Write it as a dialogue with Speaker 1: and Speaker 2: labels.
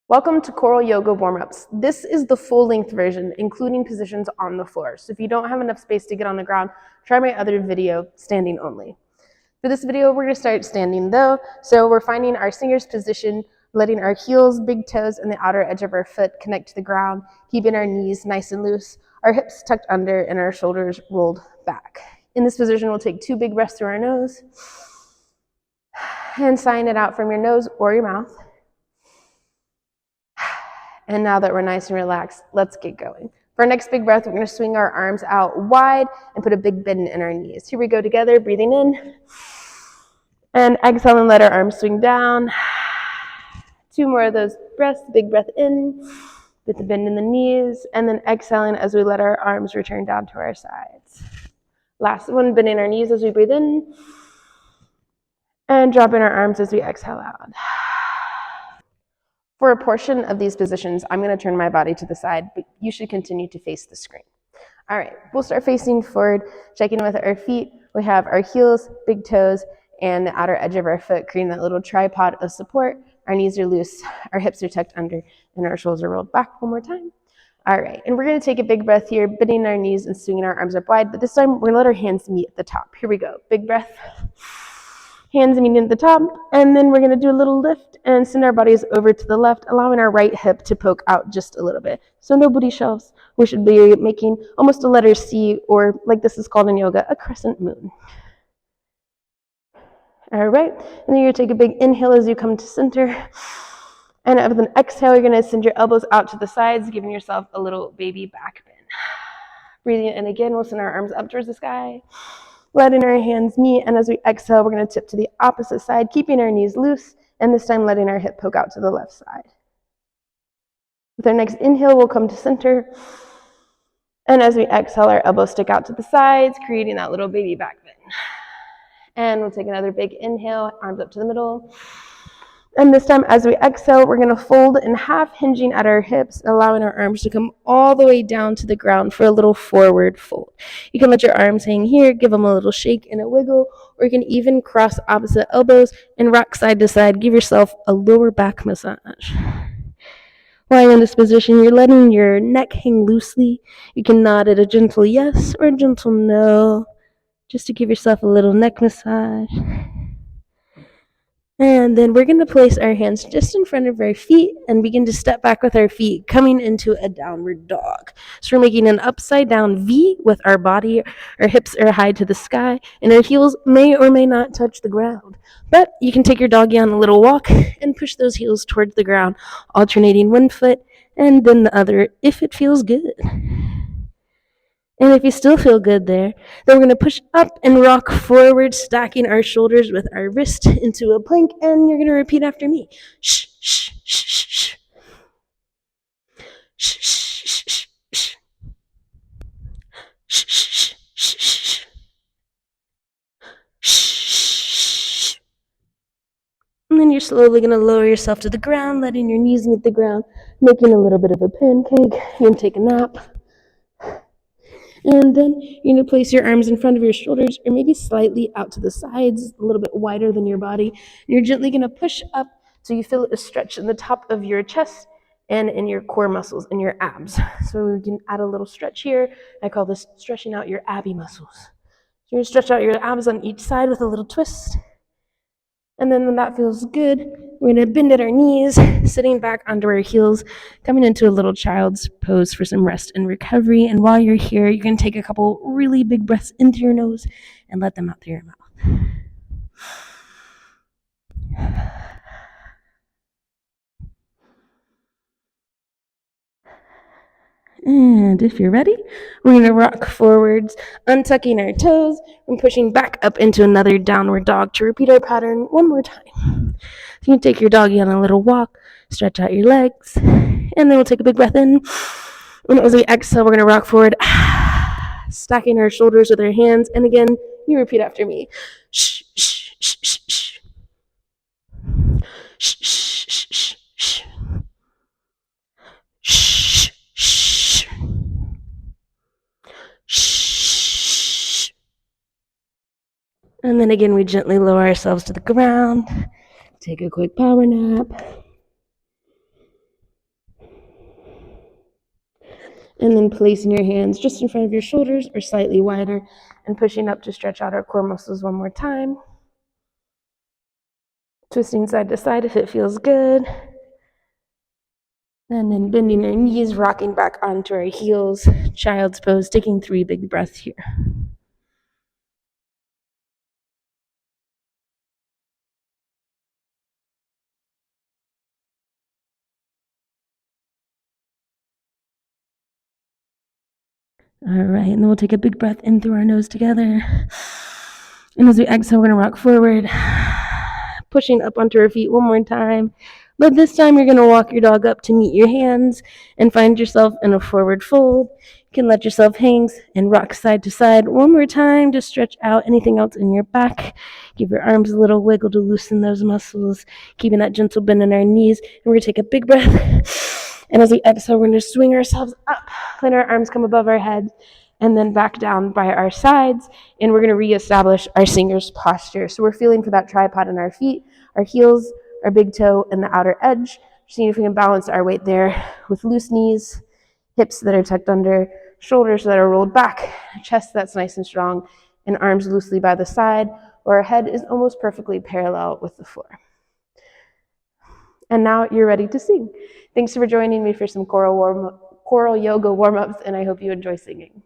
Speaker 1: Welcome to Choral Yoga Warmups. This is the full-length version, including positions on the floor. So if you don't have enough space to get on the ground, try my other video, standing only. For this video, we're going to start standing though. So we're finding our singer's position, letting our heels, big toes, and the outer edge of our foot connect to the ground, keeping our knees nice and loose, our hips tucked under, and our shoulders rolled back. In this position, we'll take 2 big breaths through our nose and sighing it out from your nose or your mouth. And now that we're nice and relaxed, let's get going. For our next big breath, we're going to swing our arms out wide and put a big bend in our knees. Here we go together, breathing in. And exhale and let our arms swing down. 2 more of those breaths, big breath in, with the bend in the knees, and then exhaling as we let our arms return down to our sides. Last one, bending our knees as we breathe in, and dropping our arms as we exhale out. For a portion of these positions, I'm going to turn my body to the side, but you should continue to face the screen. All right, we'll start facing forward, checking with our feet. We have our heels, big toes, and the outer edge of our foot, creating that little tripod of support. Our knees are loose, our hips are tucked under, and our shoulders are rolled back. One more time. All right, and we're going to take a big breath here, bending our knees and swinging our arms up wide, but this time we're going to let our hands meet at the top. Here we go. Big breath. Hands meeting at the top, and then we're going to do a little lift and send our bodies over to the left, allowing our right hip to poke out just a little bit. So no booty shelves. We should be making almost a letter C, or like this is called in yoga, a crescent moon. All right, and then you're going to take a big inhale as you come to center. And with an exhale, you're going to send your elbows out to the sides, giving yourself a little baby back bend. Breathing in again, we'll send our arms up towards the sky. Letting our hands meet, and as we exhale, we're going to tip to the opposite side, keeping our knees loose, and this time letting our hip poke out to the left side. With our next inhale, we'll come to center, and as we exhale, our elbows stick out to the sides, creating that little baby back bend. And we'll take another big inhale, arms up to the middle. And this time, as we exhale, we're going to fold in half, hinging at our hips, allowing our arms to come all the way down to the ground for a little forward fold. You can let your arms hang here, give them a little shake and a wiggle, or you can even cross opposite elbows and rock side to side. Give yourself a lower back massage. While you're in this position, you're letting your neck hang loosely. You can nod at a gentle yes or a gentle no, just to give yourself a little neck massage. And then we're going to place our hands just in front of our feet and begin to step back with our feet, coming into a downward dog. So we're making an upside down V with our body. Our hips are high to the sky, and our heels may or may not touch the ground. But you can take your doggy on a little walk and push those heels towards the ground, alternating one foot and then the other if it feels good. And if you still feel good there, then we're going to push up and rock forward, stacking our shoulders with our wrist into a plank, and you're going to repeat after me. Shh, shh, shh, shh, shh. Shh, shh, shh, shh, shh. Shh, shh, shh, shh. Shh. And then you're slowly going to lower yourself to the ground, letting your knees meet the ground, making a little bit of a pancake. You're going to take a nap. And then you're going to place your arms in front of your shoulders, or maybe slightly out to the sides, a little bit wider than your body. And you're gently going to push up so you feel a stretch in the top of your chest and in your core muscles and your abs. So we can add a little stretch here. I call this stretching out your abby muscles. So you're going to stretch out your abs on each side with a little twist. And then when that feels good, we're going to bend at our knees, sitting back onto our heels, coming into a little child's pose for some rest and recovery. And while you're here, you're going to take a couple really big breaths into your nose and let them out through your mouth. And if you're ready, we're going to rock forwards, untucking our toes and pushing back up into another downward dog to repeat our pattern one more time. So you can take your doggy on a little walk, stretch out your legs, and then we'll take a big breath in. And as we exhale, we're going to rock forward, stacking our shoulders with our hands. And again, you repeat after me. Shh, shh, shh, shh, shh. Shh, shh, shh, shh, shh. Shh, shh. Shh. And then again, we gently lower ourselves to the ground. Take a quick power nap. And then placing your hands just in front of your shoulders or slightly wider and pushing up to stretch out our core muscles one more time. Twisting side to side if it feels good. And then bending our knees, rocking back onto our heels, child's pose, taking 3 big breaths here. All right, and then we'll take a big breath in through our nose together. And as we exhale, we're going to rock forward, pushing up onto our feet one more time. But this time you're going to walk your dog up to meet your hands and find yourself in a forward fold. You can let yourself hang and rock side to side one more time to stretch out anything else in your back. Give your arms a little wiggle to loosen those muscles, keeping that gentle bend in our knees. And we're going to take a big breath. And as we exhale, we're going to swing ourselves up, let our arms come above our heads, and then back down by our sides. And we're going to reestablish our singer's posture. So we're feeling for that tripod in our feet, our heels, our big toe, and the outer edge. Seeing if we can balance our weight there with loose knees, hips that are tucked under, shoulders that are rolled back, chest that's nice and strong, and arms loosely by the side, where our head is almost perfectly parallel with the floor. And now you're ready to sing. Thanks for joining me for some choral yoga warm-ups, and I hope you enjoy singing.